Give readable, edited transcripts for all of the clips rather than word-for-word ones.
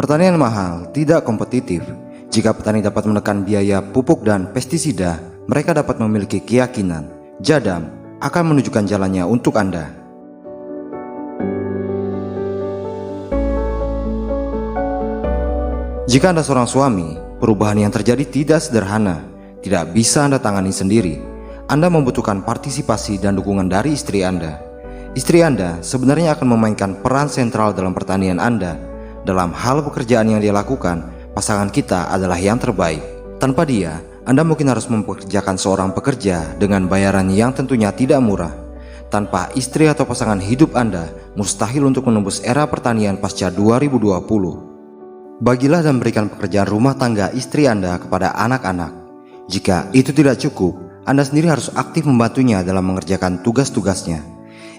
Pertanian mahal tidak kompetitif. Jika petani dapat menekan biaya pupuk dan pestisida, mereka dapat memiliki keyakinan Jadam akan menunjukkan jalannya untuk Anda. Jika Anda seorang suami, perubahan yang terjadi tidak sederhana, tidak bisa Anda tangani sendiri. Anda membutuhkan partisipasi dan dukungan dari istri Anda. Istri Anda sebenarnya akan memainkan peran sentral dalam pertanian Anda. Dalam hal pekerjaan yang dia lakukan, pasangan kita adalah yang terbaik. Tanpa dia, Anda mungkin harus mempekerjakan seorang pekerja dengan bayaran yang tentunya tidak murah. Tanpa istri atau pasangan hidup Anda, mustahil untuk menembus era pertanian pasca 2020. Bagilah dan berikan pekerjaan rumah tangga istri Anda kepada anak-anak. Jika itu tidak cukup, Anda sendiri harus aktif membantunya dalam mengerjakan tugas-tugasnya.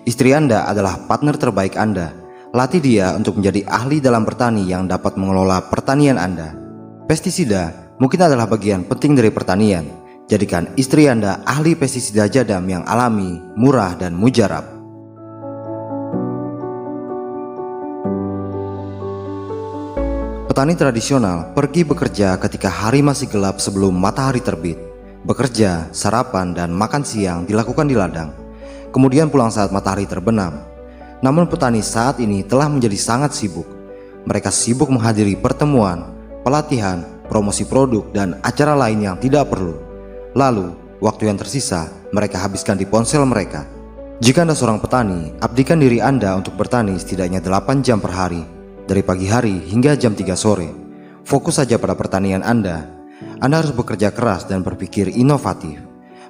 Istri Anda adalah partner terbaik Anda. Latih dia untuk menjadi ahli dalam bertani yang dapat mengelola pertanian Anda. Pestisida mungkin adalah bagian penting dari pertanian. Jadikan istri Anda ahli pestisida Jadam yang alami, murah, dan mujarab. Petani tradisional pergi bekerja ketika hari masih gelap sebelum matahari terbit. Bekerja, sarapan, dan makan siang dilakukan di ladang. Kemudian pulang saat matahari terbenam. Namun petani saat ini telah menjadi sangat sibuk. Mereka sibuk menghadiri pertemuan, pelatihan, promosi produk, dan acara lain yang tidak perlu. Lalu, waktu yang tersisa mereka habiskan di ponsel mereka. Jika Anda seorang petani, abdikan diri Anda untuk bertani setidaknya 8 jam per hari, dari pagi hari hingga jam 3 sore. Fokus saja pada pertanian Anda. Anda harus bekerja keras dan berpikir inovatif,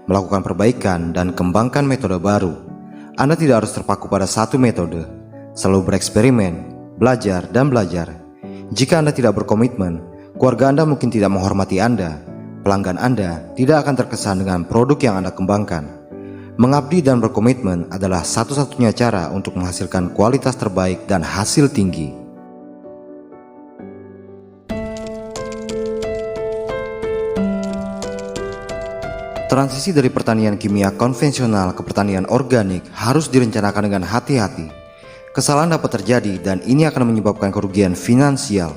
melakukan perbaikan dan kembangkan metode baru. Anda tidak harus terpaku pada satu metode, selalu bereksperimen, belajar, dan belajar. Jika Anda tidak berkomitmen, keluarga Anda mungkin tidak menghormati Anda. Pelanggan Anda tidak akan terkesan dengan produk yang Anda kembangkan. Mengabdi dan berkomitmen adalah satu-satunya cara untuk menghasilkan kualitas terbaik dan hasil tinggi. Transisi dari pertanian kimia konvensional ke pertanian organik harus direncanakan dengan hati-hati. Kesalahan dapat terjadi dan ini akan menyebabkan kerugian finansial.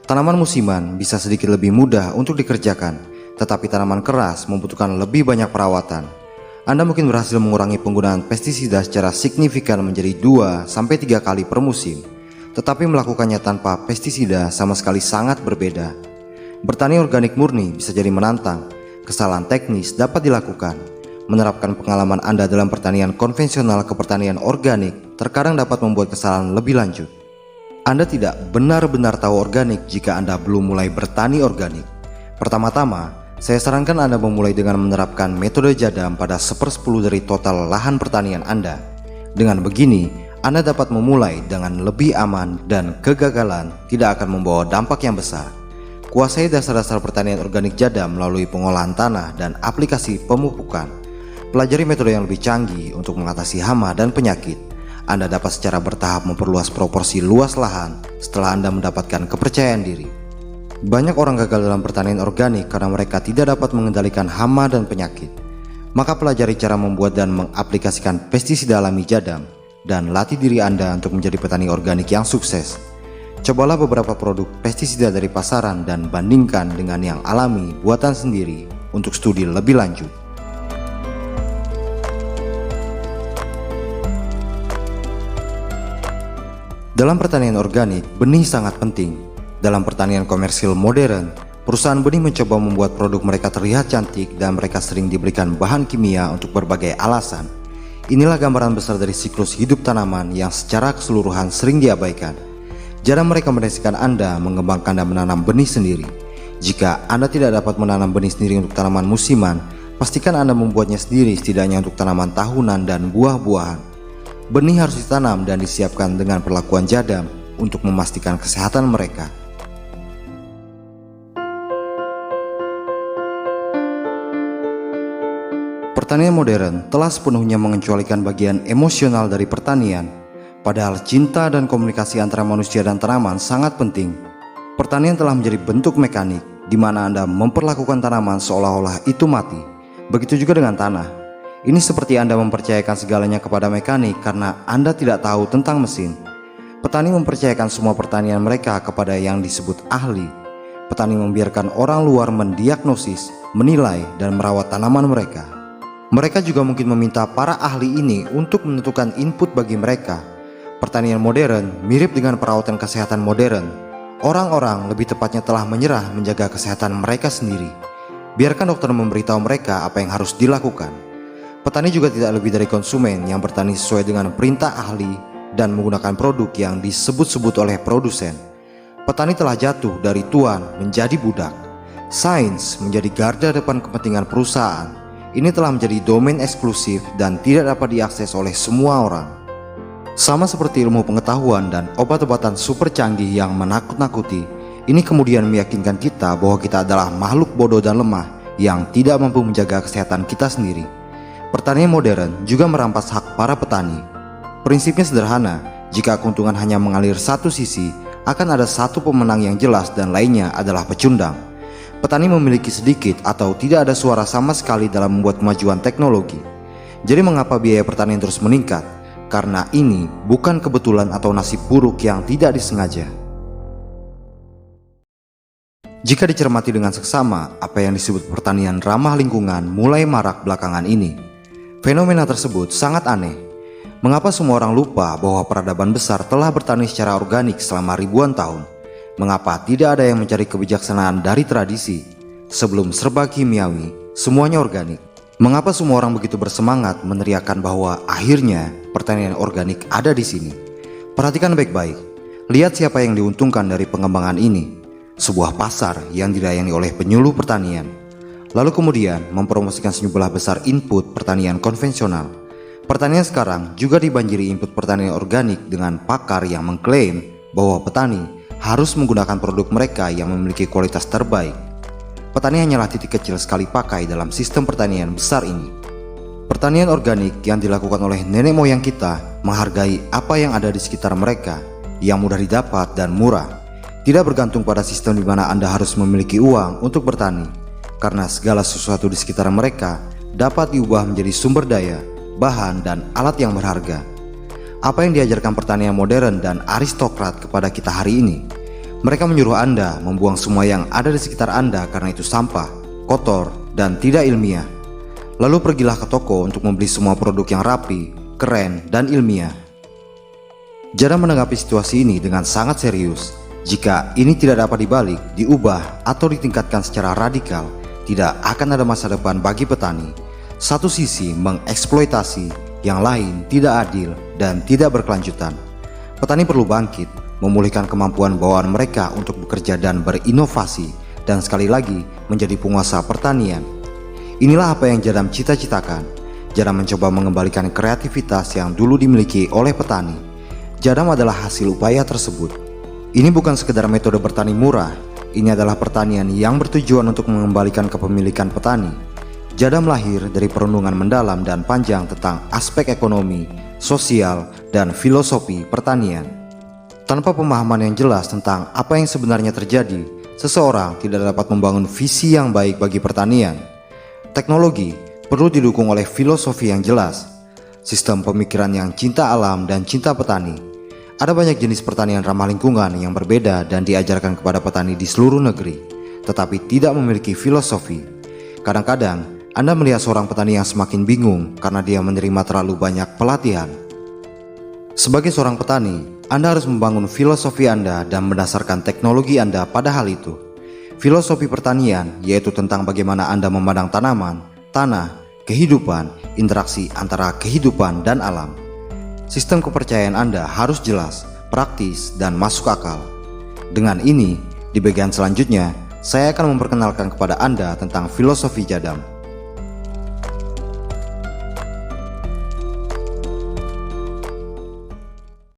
Tanaman musiman bisa sedikit lebih mudah untuk dikerjakan, tetapi tanaman keras membutuhkan lebih banyak perawatan. Anda mungkin berhasil mengurangi penggunaan pestisida secara signifikan menjadi 2-3 kali per musim, tetapi melakukannya tanpa pestisida sama sekali sangat berbeda. Bertani organik murni bisa jadi menantang. Kesalahan teknis dapat dilakukan. Menerapkan pengalaman Anda dalam pertanian konvensional ke pertanian organik terkadang dapat membuat kesalahan lebih lanjut. Anda tidak benar-benar tahu organik jika Anda belum mulai bertani organik. Pertama-tama, saya sarankan Anda memulai dengan menerapkan metode Jadam pada 1/10 dari total lahan pertanian Anda. Dengan begini, Anda dapat memulai dengan lebih aman dan kegagalan tidak akan membawa dampak yang besar. Kuasai dasar-dasar pertanian organik Jadam melalui pengolahan tanah dan aplikasi pemupukan. Pelajari metode yang lebih canggih untuk mengatasi hama dan penyakit. Anda dapat secara bertahap memperluas proporsi luas lahan setelah Anda mendapatkan kepercayaan diri. Banyak orang gagal dalam pertanian organik karena mereka tidak dapat mengendalikan hama dan penyakit. Maka pelajari cara membuat dan mengaplikasikan pestisida alami Jadam dan latih diri Anda untuk menjadi petani organik yang sukses. Cobalah beberapa produk pestisida dari pasaran dan bandingkan dengan yang alami buatan sendiri untuk studi lebih lanjut. Dalam pertanian organik, benih sangat penting. Dalam pertanian komersil modern, perusahaan benih mencoba membuat produk mereka terlihat cantik dan mereka sering diberikan bahan kimia untuk berbagai alasan. Inilah gambaran besar dari siklus hidup tanaman yang secara keseluruhan sering diabaikan. Jarang mereka merekomendasikan Anda mengembangkan dan menanam benih sendiri. Jika Anda tidak dapat menanam benih sendiri untuk tanaman musiman, pastikan Anda membuatnya sendiri setidaknya untuk tanaman tahunan dan buah-buahan. Benih harus ditanam dan disiapkan dengan perlakuan Jadam untuk memastikan kesehatan mereka. Pertanian modern telah sepenuhnya mengecualikan bagian emosional dari pertanian. Padahal cinta dan komunikasi antara manusia dan tanaman sangat penting. Pertanian telah menjadi bentuk mekanik, di mana Anda memperlakukan tanaman seolah-olah itu mati. Begitu juga dengan tanah. Ini seperti Anda mempercayakan segalanya kepada mekanik karena Anda tidak tahu tentang mesin. Petani mempercayakan semua pertanian mereka kepada yang disebut ahli. Petani membiarkan orang luar mendiagnosis, menilai, dan merawat tanaman mereka. Mereka juga mungkin meminta para ahli ini untuk menentukan input bagi mereka. Pertanian modern mirip dengan perawatan kesehatan modern. Orang-orang lebih tepatnya telah menyerah menjaga kesehatan mereka sendiri. Biarkan dokter memberitahu mereka apa yang harus dilakukan. Petani juga tidak lebih dari konsumen yang bertani sesuai dengan perintah ahli dan menggunakan produk yang disebut-sebut oleh produsen. Petani telah jatuh dari tuan menjadi budak. Sains menjadi garda depan kepentingan perusahaan. Ini telah menjadi domain eksklusif dan tidak dapat diakses oleh semua orang. Sama seperti ilmu pengetahuan dan obat-obatan super canggih yang menakut-nakuti, ini kemudian meyakinkan kita bahwa kita adalah makhluk bodoh dan lemah yang tidak mampu menjaga kesehatan kita sendiri. Pertanian modern juga merampas hak para petani. Prinsipnya sederhana, jika keuntungan hanya mengalir satu sisi, akan ada satu pemenang yang jelas dan lainnya adalah pecundang. Petani memiliki sedikit atau tidak ada suara sama sekali dalam membuat kemajuan teknologi. Jadi mengapa biaya pertanian terus meningkat? Karena ini bukan kebetulan atau nasib buruk yang tidak disengaja. Jika dicermati dengan seksama, apa yang disebut pertanian ramah lingkungan mulai marak belakangan ini. Fenomena tersebut sangat aneh. Mengapa semua orang lupa bahwa peradaban besar telah bertani secara organik selama ribuan tahun? Mengapa tidak ada yang mencari kebijaksanaan dari tradisi? Sebelum serba kimiawi, semuanya organik. Mengapa semua orang begitu bersemangat meneriakkan bahwa akhirnya pertanian organik ada di sini? Perhatikan baik-baik. Lihat siapa yang diuntungkan dari pengembangan ini. Sebuah pasar yang dilayani oleh penyuluh pertanian. Lalu kemudian mempromosikan sejumlah besar input pertanian konvensional. Pertanian sekarang juga dibanjiri input pertanian organik dengan pakar yang mengklaim bahwa petani harus menggunakan produk mereka yang memiliki kualitas terbaik. Petani hanyalah titik kecil sekali pakai dalam sistem pertanian besar ini. Pertanian organik yang dilakukan oleh nenek moyang kita menghargai apa yang ada di sekitar mereka, yang mudah didapat dan murah. Tidak bergantung pada sistem di mana Anda harus memiliki uang untuk bertani, karena segala sesuatu di sekitar mereka dapat diubah menjadi sumber daya, bahan, dan alat yang berharga. Apa yang diajarkan pertanian modern dan aristokrat kepada kita hari ini? Mereka menyuruh Anda membuang semua yang ada di sekitar Anda karena itu sampah, kotor, dan tidak ilmiah. Lalu pergilah ke toko untuk membeli semua produk yang rapi, keren, dan ilmiah. Jarang menanggapi situasi ini dengan sangat serius. Jika ini tidak dapat dibalik, diubah, atau ditingkatkan secara radikal, tidak akan ada masa depan bagi petani. Satu sisi mengeksploitasi, yang lain tidak adil dan tidak berkelanjutan. Petani perlu bangkit, memulihkan kemampuan bawaan mereka untuk bekerja dan berinovasi, dan sekali lagi menjadi penguasa pertanian. Inilah apa yang Jadam cita-citakan. Jadam mencoba mengembalikan kreativitas yang dulu dimiliki oleh petani. Jadam adalah hasil upaya tersebut. Ini bukan sekedar metode bertani murah. Ini adalah pertanian yang bertujuan untuk mengembalikan kepemilikan petani. Jadam lahir dari perenungan mendalam dan panjang tentang aspek ekonomi, sosial, dan filosofi pertanian. Tanpa pemahaman yang jelas tentang apa yang sebenarnya terjadi, seseorang tidak dapat membangun visi yang baik bagi pertanian. Teknologi perlu didukung oleh filosofi yang jelas, sistem pemikiran yang cinta alam dan cinta petani. Ada banyak jenis pertanian ramah lingkungan yang berbeda dan diajarkan kepada petani di seluruh negeri, tetapi tidak memiliki filosofi. Kadang-kadang Anda melihat seorang petani yang semakin bingung karena dia menerima terlalu banyak pelatihan. Sebagai seorang petani, Anda harus membangun filosofi Anda dan mendasarkan teknologi Anda pada hal itu. Filosofi pertanian yaitu tentang bagaimana Anda memandang tanaman, tanah, kehidupan, interaksi antara kehidupan dan alam. Sistem kepercayaan Anda harus jelas, praktis, dan masuk akal. Dengan ini, di bagian selanjutnya, saya akan memperkenalkan kepada Anda tentang filosofi Jadam.